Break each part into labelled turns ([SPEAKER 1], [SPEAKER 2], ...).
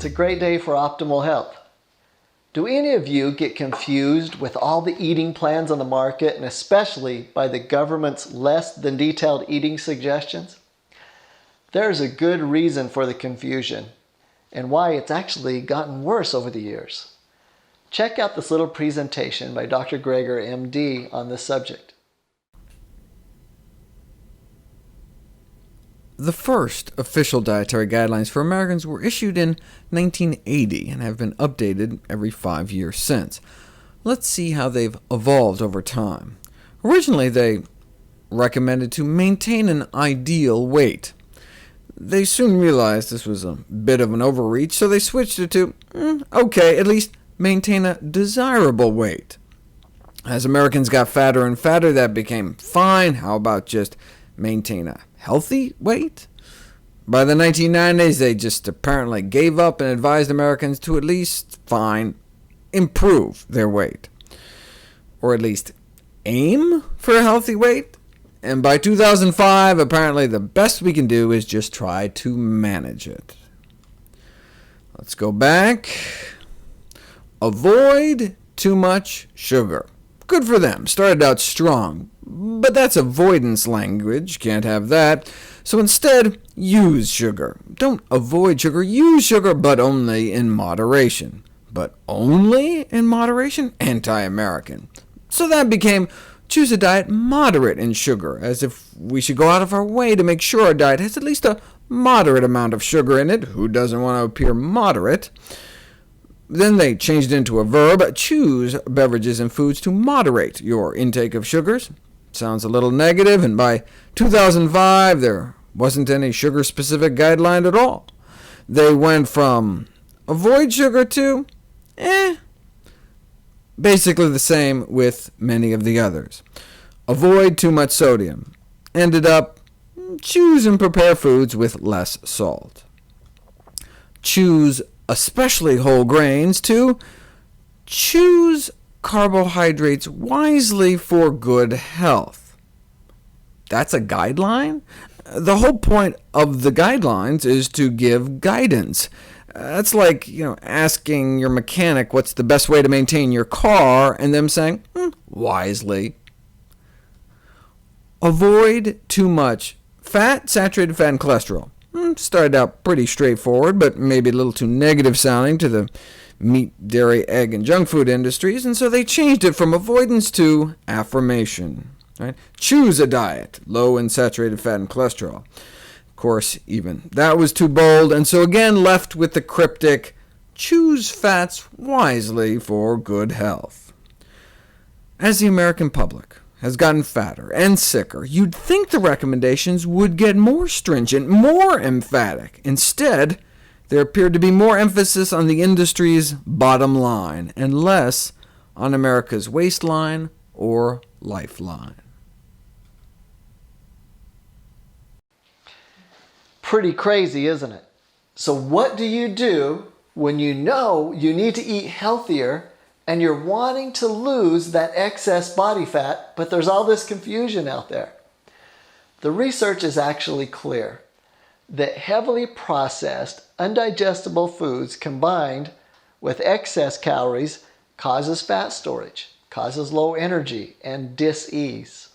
[SPEAKER 1] a great day for optimal health. Do any of you get confused with all the eating plans on the market and especially by the government's less than detailed eating suggestions? There's a good reason for the confusion and why it's actually gotten worse over the years. Check out this little presentation by Dr. Greger, MD, on this subject.
[SPEAKER 2] The first official dietary guidelines for Americans were issued in 1980 and have been updated every 5 years since. Let's see how they've evolved over time. Originally, they recommended to maintain an ideal weight. They soon realized this was a bit of an overreach, so they switched it to, okay, at least maintain a desirable weight. As Americans got fatter and fatter, that became fine. How about just maintain a healthy weight? By the 1990s, they just apparently gave up and advised Americans to at least improve their weight, or at least aim for a healthy weight. And by 2005, apparently the best we can do is just try to manage it. Let's go back. Avoid too much sugar. Good for them. Started out strong. But that's avoidance language. Can't have that. So instead, use sugar. Don't avoid sugar. Use sugar, but only in moderation. But only in moderation? Anti-American. So that became choose a diet moderate in sugar, as if we should go out of our way to make sure our diet has at least a moderate amount of sugar in it. Who doesn't want to appear moderate? Then they changed it into a verb. Choose beverages and foods to moderate your intake of sugars. Sounds a little negative, and by 2005, there wasn't any sugar-specific guideline at all. They went from avoid sugar to, basically the same with many of the others. Avoid too much sodium. Ended up, choose and prepare foods with less salt. Choose especially whole grains to choose carbohydrates wisely for good health. That's a guideline? The whole point of the guidelines is to give guidance. That's like, asking your mechanic what's the best way to maintain your car, and them saying, wisely. Avoid too much fat, saturated fat, and cholesterol. Started out pretty straightforward, but maybe a little too negative sounding to the meat, dairy, egg, and junk food industries, and so they changed it from avoidance to affirmation. Right? Choose a diet low in saturated fat and cholesterol. Of course, even that was too bold, and so again left with the cryptic, choose fats wisely for good health. As the American public has gotten fatter and sicker, you'd think the recommendations would get more stringent, more emphatic. Instead, there appeared to be more emphasis on the industry's bottom line and less on America's waistline or lifeline.
[SPEAKER 1] Pretty crazy, isn't it? So what do you do when you know you need to eat healthier and you're wanting to lose that excess body fat, but there's all this confusion out there? The research is actually clear that heavily processed, undigestible foods combined with excess calories causes fat storage, causes low energy, and dis-ease.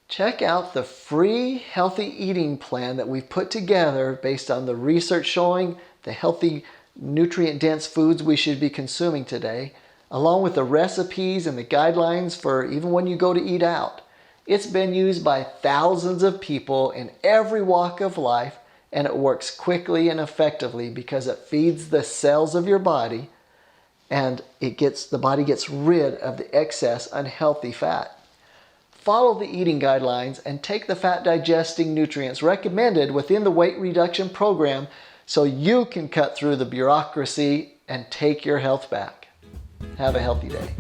[SPEAKER 1] Check out the free healthy eating plan that we've put together based on the research showing the healthy, nutrient-dense foods we should be consuming today, along with the recipes and the guidelines for even when you go to eat out. It's been used by thousands of people in every walk of life, and it works quickly and effectively because it feeds the cells of your body, and the body gets rid of the excess unhealthy fat. Follow the eating guidelines and take the fat-digesting nutrients recommended within the weight reduction program so you can cut through the bureaucracy and take your health back. Have a healthy day.